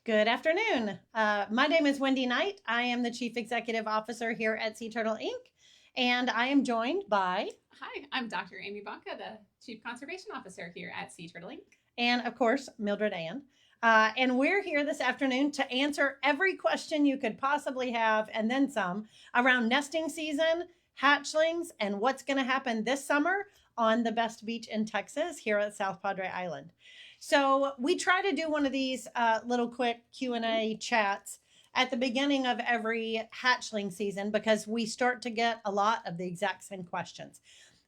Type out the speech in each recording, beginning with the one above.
Good afternoon. My name is Wendy Knight. I am the Chief Executive Officer here at Sea Turtle Inc. And I am joined by, Hi, I'm Dr. Amy Baca, the Chief Conservation Officer here at Sea Turtle Inc. and of course, Mildred Ann. And we're here this afternoon to answer every question you could possibly have and then some around nesting season, hatchlings, and what's going to happen this summer on the best beach in Texas here at South Padre Island. So we try to do one of these little quick Q&A chats at the beginning of every hatchling season because we start to get a lot of the exact same questions.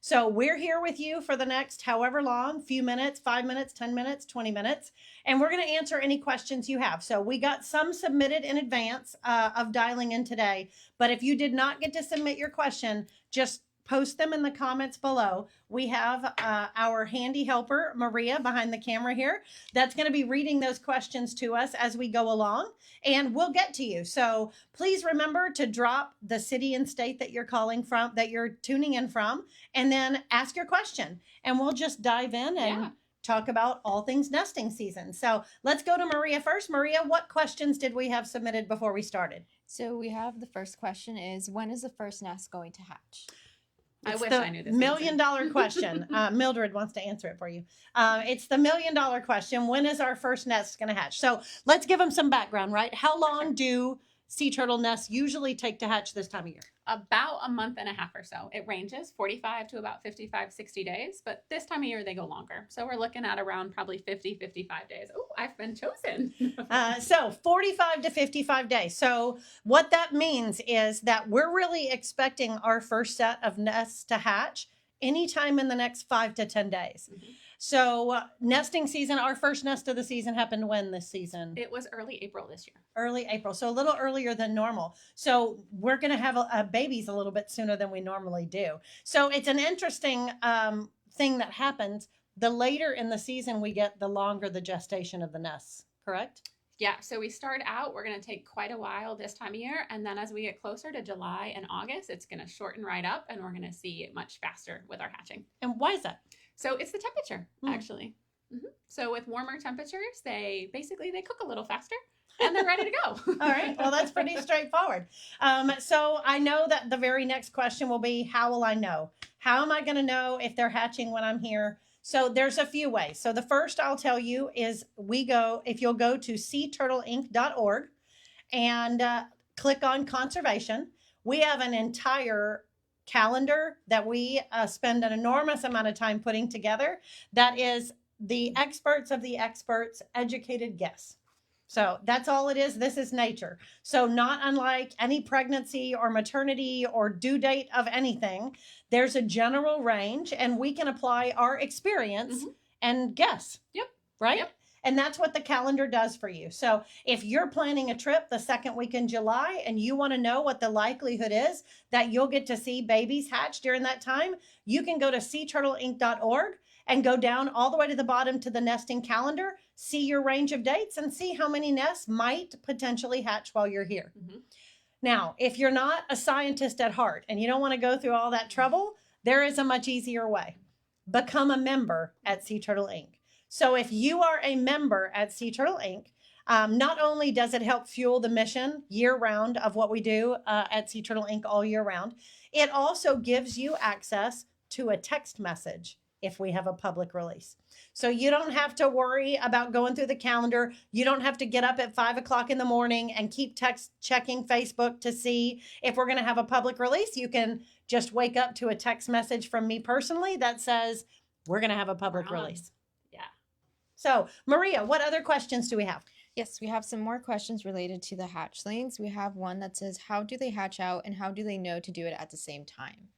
So we're here with you for the next however long, few minutes, 5 minutes, 10 minutes, 20 minutes, and we're going to answer any questions you have. So we got some submitted in advance of dialing in today, but if you did not get to submit your question, just post them in the comments below. We have our handy helper, Maria, behind the camera here, that's going to be reading those questions to us as we go along, and we'll get to you. So please remember to drop the city and state that you're calling from, that you're tuning in from, and then ask your question, and we'll just dive in and talk about all things nesting season. So let's go to Maria first. Maria, what questions did we have submitted before we started? So we have the first question is, when is the first nest going to hatch? I wish I knew this $1,000,000 question. Mildred wants to answer it for you. It's the $1,000,000 question. When is our first nest going to hatch? So let's give them some background, right? How long do sea turtle nests usually take to hatch this time of year? About a month and a half or so. It ranges 45 to about 55, 60 days, but this time of year they go longer. So we're looking at around probably 50, 55 days. Oh, I've been chosen. So 45 to 55 days. So what that means is that we're really expecting our first set of nests to hatch anytime in the next 5 to 10 days. Mm-hmm. So nesting season, our first nest of the season happened when this season? It was early April this year. Early April, so a little earlier than normal. So we're going to have babies a little bit sooner than we normally do. So it's an interesting thing that happens. The later in the season we get, the longer the gestation of the nests, correct? Yeah, so we start out, we're going to take quite a while this time of year. And then as we get closer to July and August, it's going to shorten right up and we're going to see it much faster with our hatching. And why is that? So it's the temperature, actually. Mm-hmm. So with warmer temperatures, they cook a little faster and they're ready to go. All right. Well, that's pretty straightforward. So I know that the very next question will be, how will I know? How am I going to know if they're hatching when I'm here? So there's a few ways. So the first I'll tell you is if you'll go to seaturtleinc.org and click on conservation, we have an entire calendar that we spend an enormous amount of time putting together. That is the experts of the experts, educated guess. So that's all it is. This is nature. So not unlike any pregnancy or maternity or due date of anything, there's a general range and we can apply our experience and guess. Yep. Right? Yep. And that's what the calendar does for you. So if you're planning a trip the second week in July and you want to know what the likelihood is that you'll get to see babies hatch during that time, you can go to seaturtleinc.org and go down all the way to the bottom to the nesting calendar, see your range of dates and see how many nests might potentially hatch while you're here. Mm-hmm. Now, if you're not a scientist at heart and you don't want to go through all that trouble, there is a much easier way. Become a member at Sea Turtle Inc. So if you are a member at Sea Turtle Inc., not only does it help fuel the mission year round of what we do at Sea Turtle Inc. all year round, it also gives you access to a text message if we have a public release. So you don't have to worry about going through the calendar. You don't have to get up at 5 o'clock in the morning and keep checking Facebook to see if we're going to have a public release. You can just wake up to a text message from me personally that says, we're going to have a public release. So, Maria, what other questions do we have? Yes, we have some more questions related to the hatchlings. We have one that says, how do they hatch out and how do they know to do it at the same time?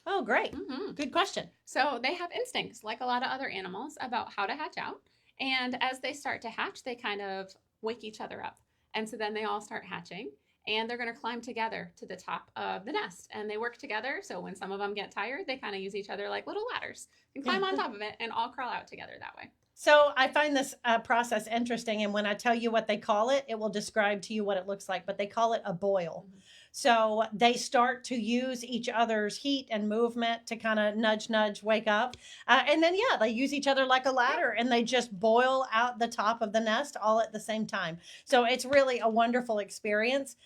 Oh, great. Good question. So they have instincts, like a lot of other animals, about how to hatch out. And as they start to hatch, they kind of wake each other up. And so then they all start hatching. And they're going to climb together to the top of the nest. And they work together. So when some of them get tired, they kind of use each other like little ladders and climb on top of it and all crawl out together that way. So I find this process interesting. And when I tell you what they call it, it will describe to you what it looks like. But they call it a boil. So they start to use each other's heat and movement to kind of nudge, wake up. And then, yeah, they use each other like a ladder and they just boil out the top of the nest all at the same time. So it's really a wonderful experience.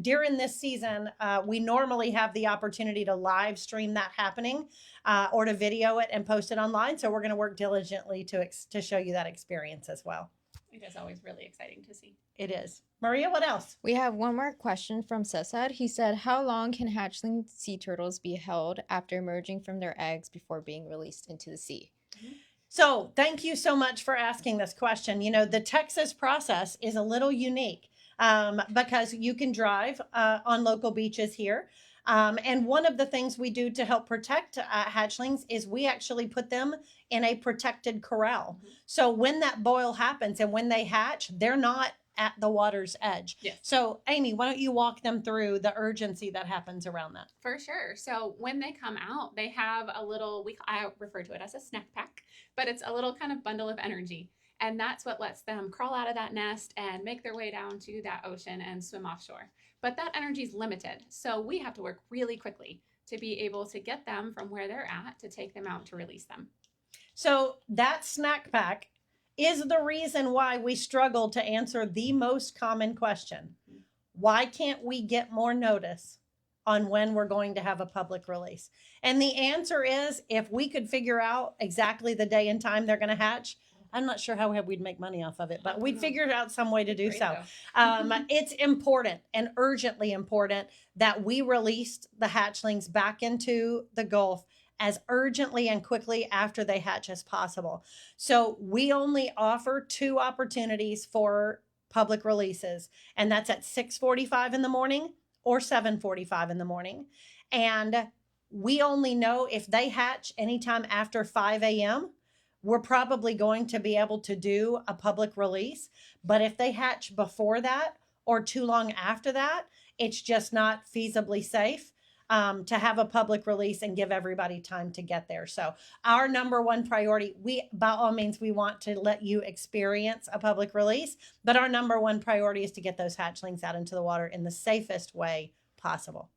During this season, we normally have the opportunity to live stream that happening or to video it and post it online. So we're going to work diligently to show you that experience as well. It is always really exciting to see. It is. Maria, what else? We have one more question from Sesad. He said, how long can hatchling sea turtles be held after emerging from their eggs before being released into the sea? So thank you so much for asking this question. You know, the Texas process is a little unique because you can drive on local beaches here. And one of the things we do to help protect hatchlings is we actually put them in a protected corral. Mhm. So when that boil happens and when they hatch, they're not at the water's edge. Yes. So Amy, why don't you walk them through the urgency that happens around that? For sure. So when they come out, they have a little, I refer to it as a snack pack, but it's a little kind of bundle of energy. And that's what lets them crawl out of that nest and make their way down to that ocean and swim offshore. But that energy is limited. So we have to work really quickly to be able to get them from where they're at to take them out to release them. So that snack pack is the reason why we struggle to answer the most common question. Why can't we get more notice on when we're going to have a public release? And the answer is, if we could figure out exactly the day and time they're going to hatch, I'm not sure how we'd make money off of it, but we'd figure out some way to do Great, so. though. It's important and urgently important that we released the hatchlings back into the Gulf as urgently and quickly after they hatch as possible. So we only offer 2 opportunities for public releases, and that's at 6:45 in the morning or 7:45 in the morning. And we only know if they hatch anytime after 5 a.m., we're probably going to be able to do a public release. But if they hatch before that or too long after that, it's just not feasibly safe to have a public release and give everybody time to get there. So our number one priority, by all means, we want to let you experience a public release, but our number one priority is to get those hatchlings out into the water in the safest way possible.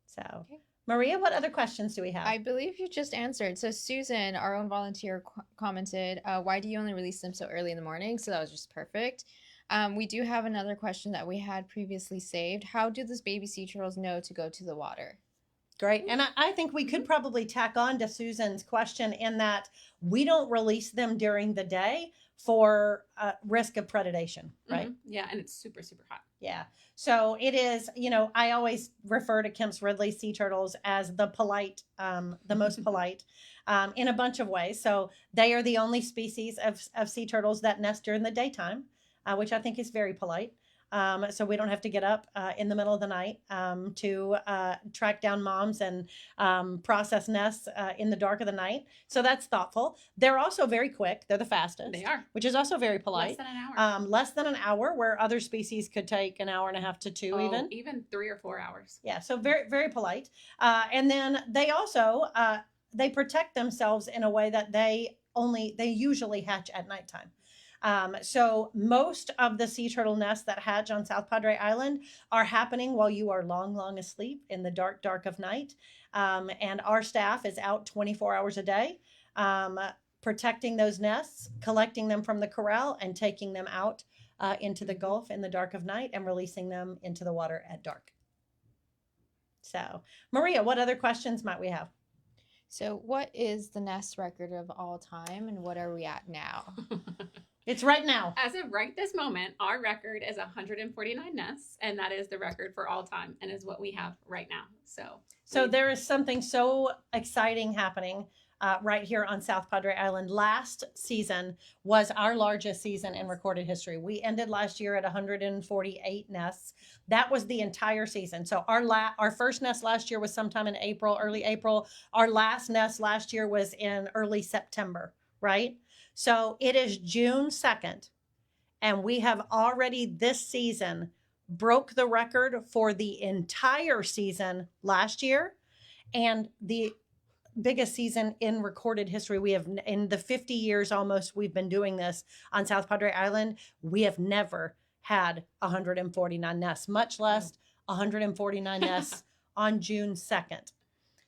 So, Okay. Maria, what other questions do we have? I believe you just answered. So Susan, our own volunteer, commented, why do you only release them so early in the morning? So that was just perfect. We do have another question that we had previously saved. How do those baby sea turtles know to go to the water? Great. And I think we could probably tack on to Susan's question in that we don't release them during the day for risk of predation, right? Mhm. Yeah, and it's super, super hot. Yeah. So it is, you know, I always refer to Kemp's Ridley sea turtles as the polite, the most polite in a bunch of ways. So they are the only species of sea turtles that nest during the daytime, which I think is very polite. So we don't have to get up in the middle of the night to track down moms and process nests in the dark of the night. So that's thoughtful. They're also very quick. They're the fastest. They are. Which is also very Less polite. than an hour. Less than an hour, where other species could take an hour and a half to 2 Oh, even. 3 or 4 hours. Yeah, so very, very polite. And then they also, they protect themselves in a way that they usually hatch at nighttime. So most of the sea turtle nests that hatch on South Padre Island are happening while you are long asleep in the dark of night. And our staff is out 24 hours a day, protecting those nests, collecting them from the corral and taking them out into the Gulf in the dark of night and releasing them into the water at dark. So Maria, what other questions might we have? So what is the nest record of all time and what are we at now? It's right now. As of right this moment, our record is 149 nests, and that is the record for all time and is what we have right now. So There is something so exciting happening right here on South Padre Island. Last season was our largest season in recorded history. We ended last year at 148 nests. That was the entire season. So our first nest last year was sometime in April, early April. Our last nest last year was in early September, right? So it is June 2nd, and we have already this season broke the record for the entire season last year and the biggest season in recorded history. We have, in the 50 years almost we've been doing this on South Padre Island, we have never had 149 nests, much less 149 nests on June 2nd.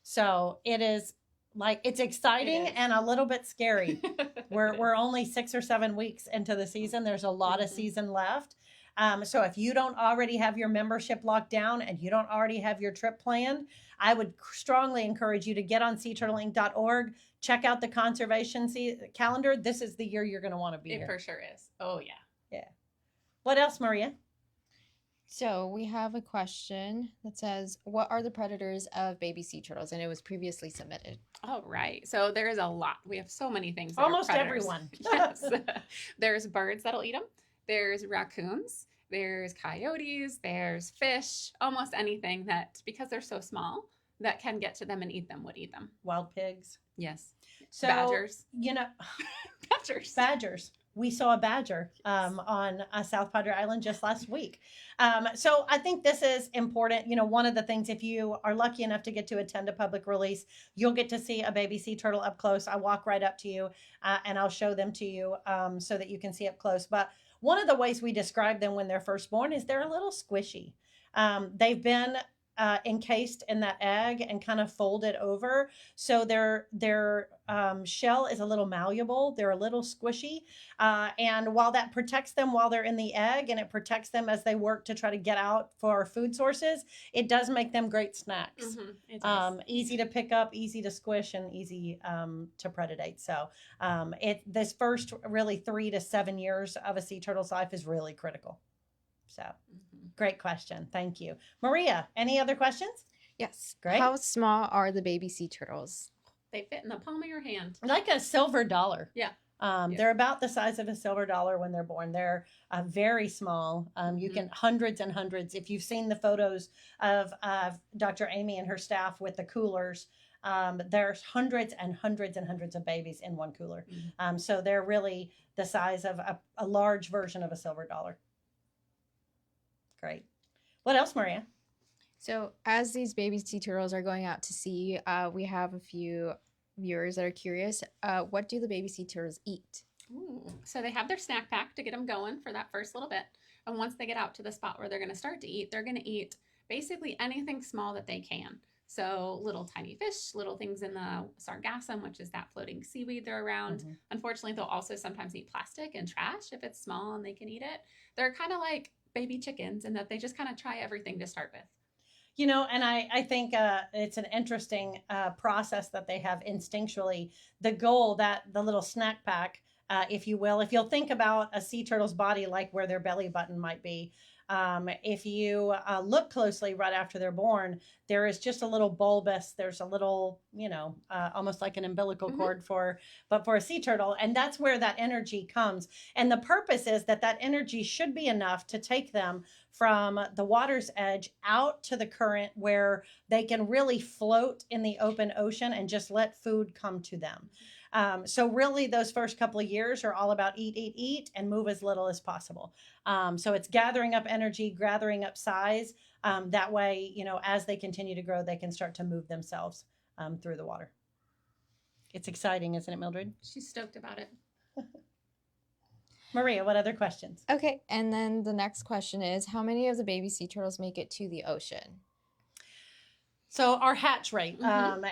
So it is like, it's exciting It is. and a little bit scary. We're only 6 or 7 weeks into the season. There's a lot of Mhm. season left. So if you don't already have your membership locked down and you don't already have your trip planned, I would strongly encourage you to get on seaturtleinc.org, check out the conservation calendar. This is the year you're going to want to be It here. for sure is. Oh yeah. What else, Maria? So we have a question that says, what are the predators of baby sea turtles? And it was previously submitted. All right. So there is a lot. We have so many things. That are Almost predators. everyone. Yes. There's birds that'll eat them. There's raccoons. There's coyotes. There's fish. Almost anything that, because they're so small, that can get to them and eat them would eat them. Wild pigs. Yes. So, Badgers. Badgers. We saw a badger on South Padre Island just last week. So I think this is important. One of the things, if you are lucky enough to get to attend a public release, you'll get to see a baby sea turtle up close. I walk right up to you and I'll show them to you so that you can see up close. But one of the ways we describe them when they're first born is they're a little squishy. They've been encased in that egg and kind of folded over, so their shell is a little malleable. They're a little squishy, and while that protects them while they're in the egg, and it protects them as they work to try to get out for food sources, it does make them great snacks. It does. Easy to pick up, easy to squish, and easy to predate. So this first really 3 to 7 years of a sea turtle's life is really critical. So great question. Thank you. Maria, any other questions? Yes. Great. How small are the baby sea turtles? They fit in the palm of your hand. Like a silver dollar. Yeah. They're about the size of a silver dollar when they're born. They're very small. You can hundreds and hundreds. If you've seen the photos of Dr. Amy and her staff with the coolers, there's hundreds and hundreds and hundreds of babies in one cooler. So they're really the size of a large version of a silver dollar. Great. What else, Maria? So as these baby sea turtles are going out to sea, we have a few viewers that are curious. What do the baby sea turtles eat? Ooh. So they have their snack pack to get them going for that first little bit. And once they get out to the spot where they're going to start to eat, they're going to eat basically anything small that they can. So little tiny fish, little things in the sargassum, which is that floating seaweed they're around. Unfortunately, they'll also sometimes eat plastic and trash if it's small and they can eat it. They're kind of like baby chickens in that they just kind of try everything to start with. And I think it's an interesting process that they have instinctually. The goal, that the little snack pack, if you will, if you'll think about a sea turtle's body like where their belly button might be, if you look closely right after they're born, there is just a little bulbous, there's a little, almost like an umbilical cord but for a sea turtle. And that's where that energy comes. And the purpose is that energy should be enough to take them from the water's edge out to the current where they can really float in the open ocean and just let food come to them. So really those first couple of years are all about eat, and move as little as possible. So it's gathering up energy, gathering up size. That way, as they continue to grow, they can start to move themselves through the water. It's exciting, isn't it, Mildred? She's stoked about it. Maria, what other questions? Okay, and then the next question is, how many of the baby sea turtles make it to the ocean? So our hatch rate.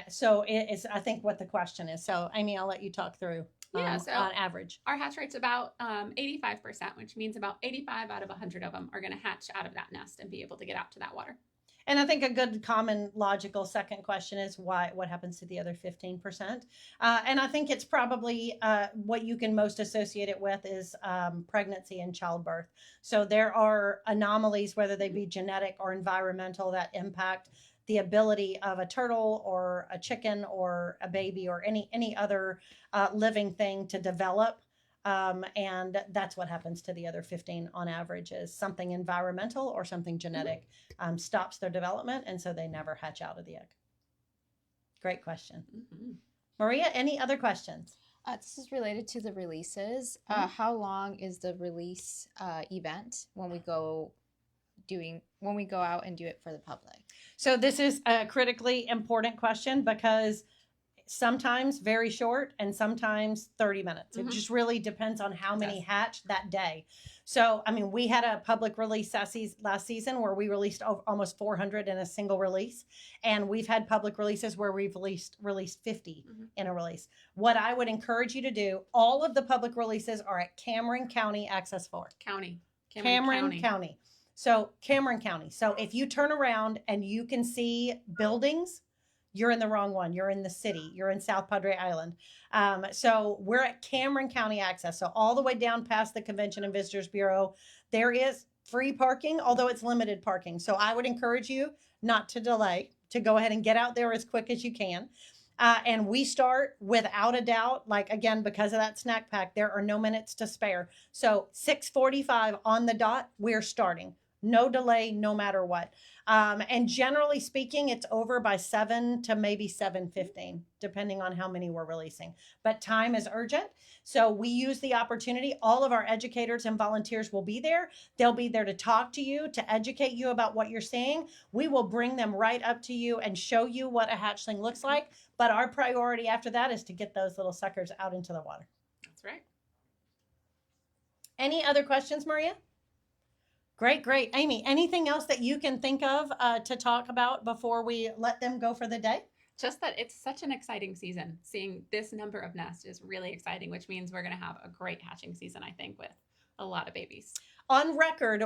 So it is, I think, what the question is. So Amy, I'll let you talk through. So on average, our hatch rate's about 85%, which means about 85 out of 100 of them are going to hatch out of that nest and be able to get out to that water. And I think a good, common, logical second question is what happens to the other 15%? And I think it's probably what you can most associate it with is pregnancy and childbirth. So there are anomalies, whether they be genetic or environmental, that impact the ability of a turtle or a chicken or a baby or any other living thing to develop. And that's what happens to the other 15 on average, is something environmental or something genetic stops their development, and so they never hatch out of the egg. Great question. Maria, any other questions? This is related to the releases. How long is the release event when we go out and do it for the public? So this is a critically important question, because sometimes very short and sometimes 30 minutes. It Mhm. just really depends on how many Yes. hatch that day. So, I mean, we had a public release last season where we released almost 400 in a single release. And we've had public releases where we've released 50 Mhm. in a release. What I would encourage you to do, all of the public releases are at Cameron County Access 4. County. Cameron County. So Cameron County. So if you turn around and you can see buildings, you're in the wrong one. You're in the city. You're in South Padre Island. So we're at Cameron County Access. So all the way down past the Convention and Visitors Bureau, there is free parking, although it's limited parking. So I would encourage you not to delay, to go ahead and get out there as quick as you can. And we start without a doubt, like again, because of that snack pack, there are no minutes to spare. So 6:45 on the dot, we're starting. No delay, no matter what. And generally speaking, it's over by 7 to maybe 7:15, depending on how many we're releasing. But time is urgent. So we use the opportunity. All of our educators and volunteers will be there. They'll be there to talk to you, to educate you about what you're seeing. We will bring them right up to you and show you what a hatchling looks like. But our priority after that is to get those little suckers out into the water. That's right. Any other questions, Maria? Great. Amy, anything else that you can think of to talk about before we let them go for the day? Just that it's such an exciting season. Seeing this number of nests is really exciting, which means we're going to have a great hatching season, I think, with a lot of babies. On record,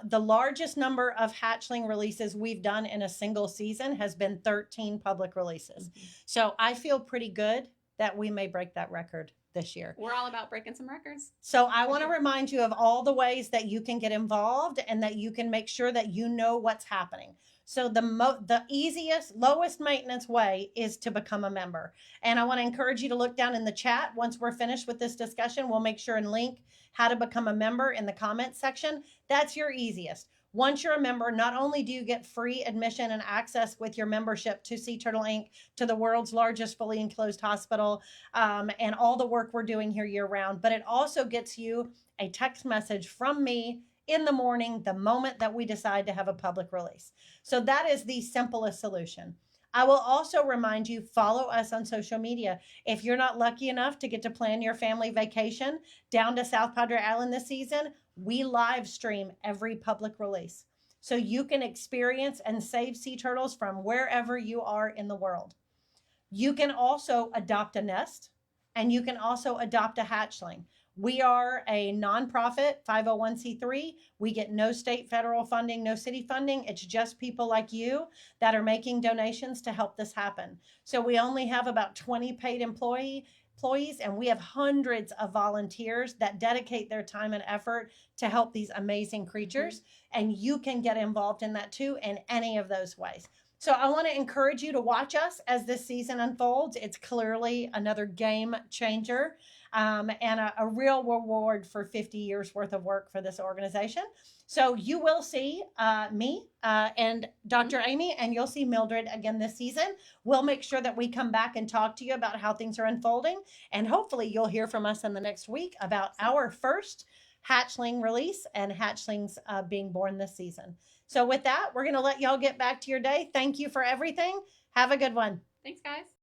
the largest number of hatchling releases we've done in a single season has been 13 public releases. So I feel pretty good that we may break that record this year. We're all about breaking some records. So I want to remind you of all the ways that you can get involved and that you can make sure that you know what's happening. So the easiest, lowest maintenance way is to become a member. And I want to encourage you to look down in the chat. Once we're finished with this discussion, we'll make sure and link how to become a member in the comments section. That's your easiest. Once you're a member, not only do you get free admission and access with your membership to Sea Turtle Inc., to the world's largest fully enclosed hospital, and all the work we're doing here year round, but it also gets you a text message from me in the morning, the moment that we decide to have a public release. So that is the simplest solution. I will also remind you, follow us on social media. If you're not lucky enough to get to plan your family vacation down to South Padre Island this season, we live stream every public release. So you can experience and save sea turtles from wherever you are in the world. You can also adopt a nest, and you can also adopt a hatchling. We are a nonprofit 501c3. We get no state, federal funding, no city funding. It's just people like you that are making donations to help this happen. So we only have about 20 paid employees, and we have hundreds of volunteers that dedicate their time and effort to help these amazing creatures. And you can get involved in that too in any of those ways. So I want to encourage you to watch us as this season unfolds. It's clearly another game changer. And a real reward for 50 years worth of work for this organization. So you will see me and Dr. Amy, and you'll see Mildred again this season. We'll make sure that we come back and talk to you about how things are unfolding. And hopefully you'll hear from us in the next week about our first hatchling release and hatchlings being born this season. So with that, we're going to let y'all get back to your day. Thank you for everything. Have a good one. Thanks, guys.